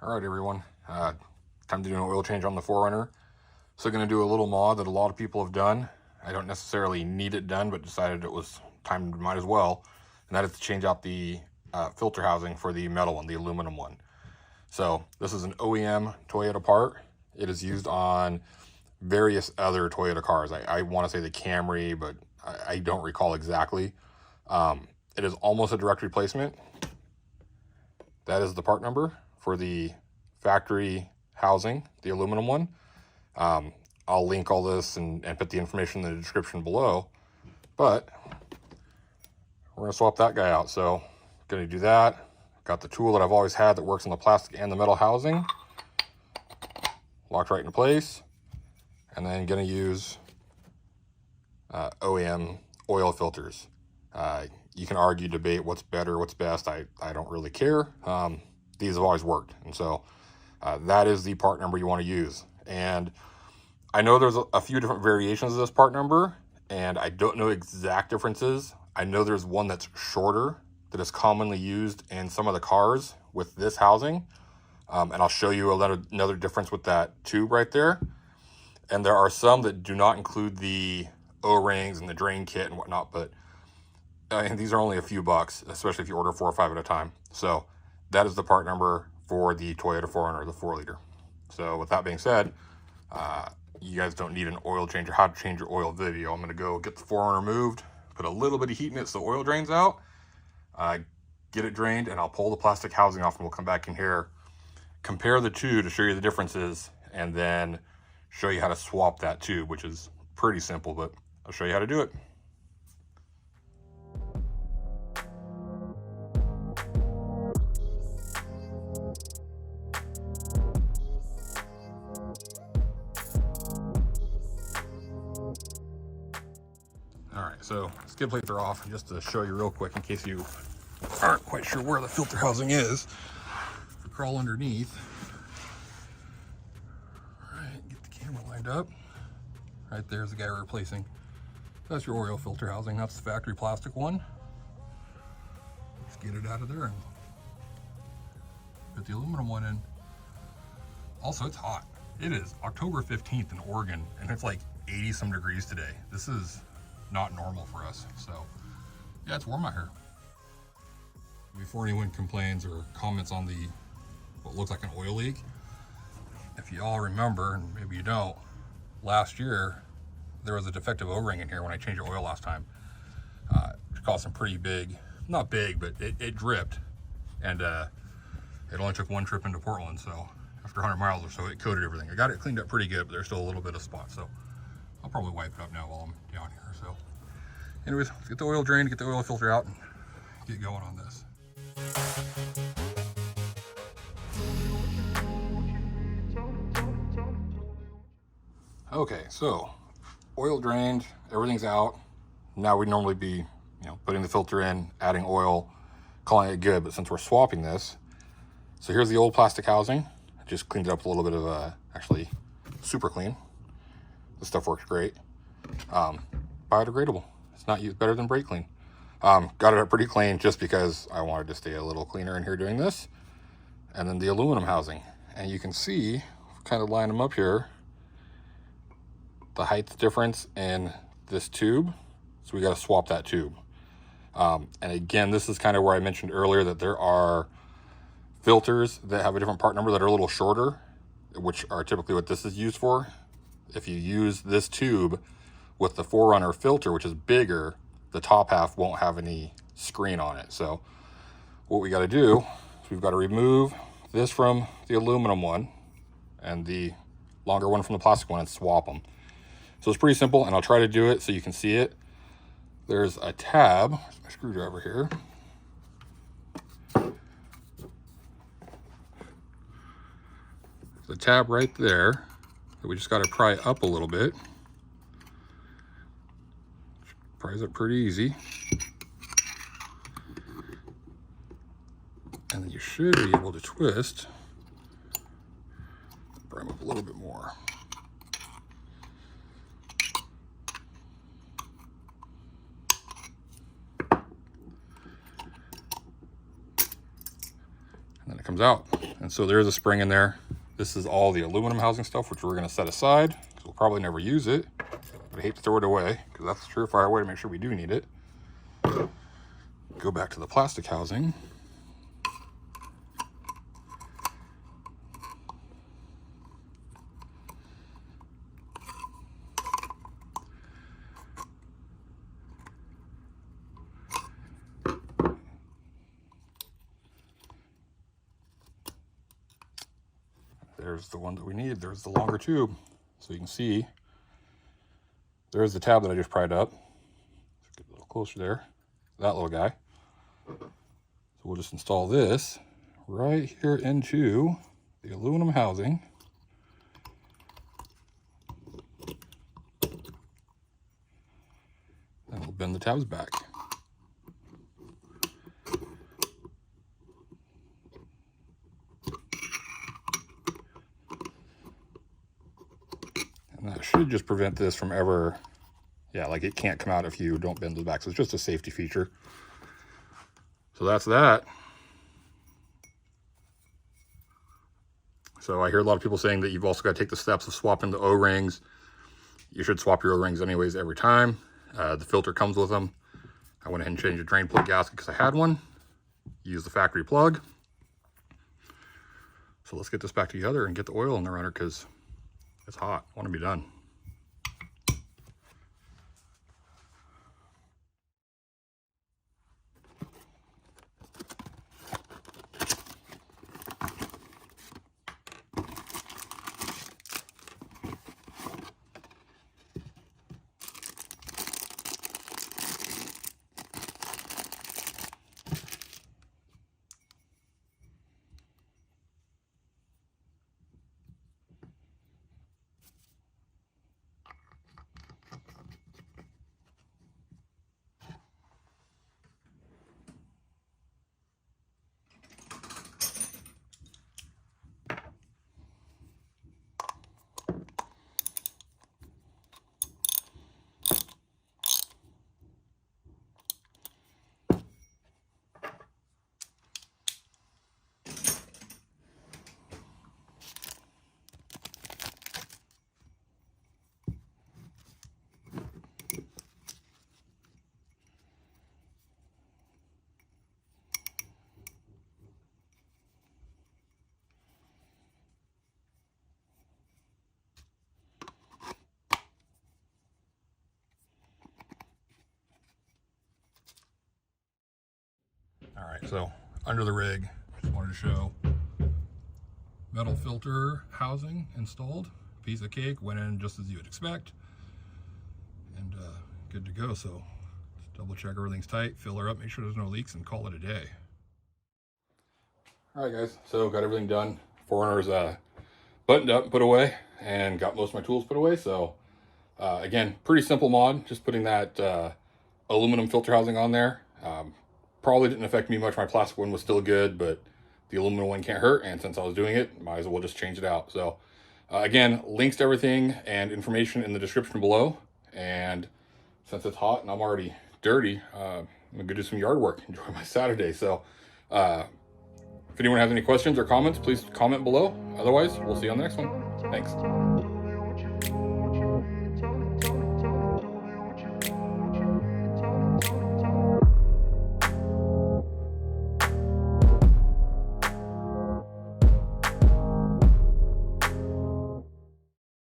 All right, everyone. Time to do an oil change on the 4Runner. So going to do a little mod that a lot of people have done. I don't necessarily need it done, but decided it was time, might as well. And that is to change out the filter housing for the metal one, the aluminum one. So this is an OEM Toyota part. It is used on various other Toyota cars. I want to say the Camry, but I don't recall exactly. It is almost a direct replacement. That is the part number for the factory housing, the aluminum one. I'll link all this and put the information in the description below, but we're gonna swap that guy out. So gonna do that. Got the tool that I've always had that works on the plastic and the metal housing. Locked right into place. And then gonna use OEM oil filters. You can argue, debate what's better, what's best. I don't really care. These have always worked. And so that is the part number you want to use. And I know there's a few different variations of this part number, and I don't know exact differences. I know there's one that's shorter that is commonly used in some of the cars with this housing. And I'll show you another difference with that tube right there. And there are some that do not include the O-rings and the drain kit and whatnot, but and these are only a few bucks, especially if you order 4 or 5 at a time. So that is the part number for the Toyota 4Runner, the 4-liter. So with that being said, you guys don't need an oil change or how to change your oil video. I'm going to go get the 4Runner moved, put a little bit of heat in it so the oil drains out, get it drained, and I'll pull the plastic housing off, and we'll come back in here, compare the two to show you the differences, and then show you how to swap that tube, which is pretty simple, but I'll show you how to do it. All right, so skid plates are off, just to show you real quick in case you aren't quite sure where the filter housing is. If you crawl underneath, all right, get the camera lined up. Right there's the guy we're replacing. That's your oil filter housing. That's the factory plastic one. Just get it out of there and put the aluminum one in. Also, it's hot. It is October 15th in Oregon, and it's like 80 some degrees today. This is not normal for us. So yeah, it's warm out here. Before anyone complains or comments on the what looks like an oil leak, if you all remember, and maybe you don't, last year there was a defective O-ring in here when I changed the oil last time. It caused some pretty big, not big, but it dripped, and it only took one trip into Portland, so after 100 miles or so it coated everything. I got it cleaned up pretty good, but there's still a little bit of spots, so I'll probably wipe it up now while I'm down here. So anyways, let's get the oil drained, get the oil filter out, and get going on this. Okay, so oil drained, everything's out. Now we'd normally be, putting the filter in, adding oil, calling it good, but since we're swapping this, so here's the old plastic housing. I just cleaned it up with a little bit of, actually super clean. This stuff works great. Biodegradable. It's not used, better than brake clean. Got it up pretty clean just because I wanted to stay a little cleaner in here doing this. And then the aluminum housing. And you can see, kind of line them up here, the height difference in this tube. So we got to swap that tube. And again, this is kind of where I mentioned earlier that there are filters that have a different part number that are a little shorter, which are typically what this is used for. If you use this tube with the 4Runner filter, which is bigger, the top half won't have any screen on it. So what we got to do is we've got to remove this from the aluminum one and the longer one from the plastic one and swap them. So it's pretty simple, and I'll try to do it so you can see it. There's a tab, my screwdriver here. The tab right there that we just got to pry up a little bit. Pries it pretty easy. And then you should be able to twist. Pry them up a little bit more. and then it comes out. And so there is a spring in there. This is all the aluminum housing stuff, which we're going to set aside because we'll probably never use it. But I hate to throw it away because that's the surefire way to make sure we do need it. Go back to the plastic housing. There's the one that we need. There's the longer tube. So you can see there's the tab that I just pried up. Let's get a little closer there. That little guy. So we'll just install this right here into the aluminum housing. And we'll bend the tabs back. And that should just prevent this from ever, yeah, like it can't come out if you don't bend the back. So it's just a safety feature. So that's that. So I hear a lot of people saying that you've also got to take the steps of swapping the O-rings. You should swap your O-rings anyways every time. The filter comes with them. I went ahead and changed the drain plug gasket because I had one. Use the factory plug. So let's get this back together and get the oil in the runner because it's hot. I want to be done. All right, so under the rig, just wanted to show metal filter housing installed. Piece of cake, went in just as you would expect, and good to go. So just double check everything's tight, fill her up, make sure there's no leaks, and call it a day. All right, guys, so got everything done. 4Runner's buttoned up, put away, and got most of my tools put away. So again, pretty simple mod, just putting that aluminum filter housing on there. Probably didn't affect me much. My plastic one was still good, but the aluminum one can't hurt. And since I was doing it, might as well just change it out. So again, links to everything and information in the description below. And since it's hot and I'm already dirty, I'm gonna go do some yard work, enjoy my Saturday. So if anyone has any questions or comments, please comment below. Otherwise, we'll see you on the next one. Thanks.